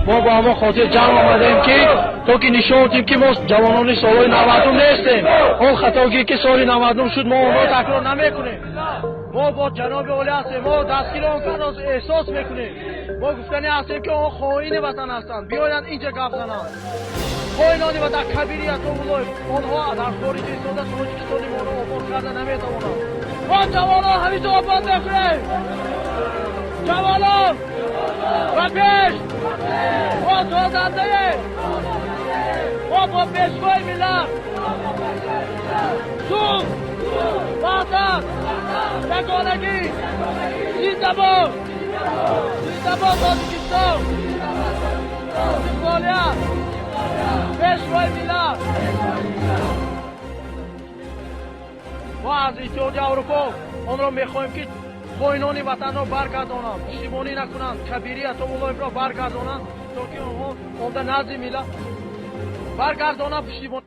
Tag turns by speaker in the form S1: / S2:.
S1: ما با همه خاطر جمع آمدیم که تا که نشان دهیم که ما جوانان سالهای 90 نیستیم. اون خطاگیری که سال 90 شد ما اون را تکرار نمیکنیم. ما با جناب عالی هستیم، ما دستگیر آن احساس میکنیم. ما گفتنی هستیم که آن خائن وطن هستند، بیاید اینجا گپ زنند. خائنان وطن کبیریت و ولای آنها در خارج ایستاده تاجیکستان ما را آباد کرده نمیتوانند. ما جوانان همیشه آباد میکنیم. جوانان و پیش ما سازنده ما با پیشوای ملت سوخ وحدت یگانگی زنده‌باد تاجیکستان استقلالیت پیشوای ملت. ما از اتحادیه اروپا آن را میخواهیم که خائنان وطن را برگردانند، پشتیبانی نکنند، کبیریت و ولایت را برگردانند تا که آنها نزد ملت برگردانند پشتیبانی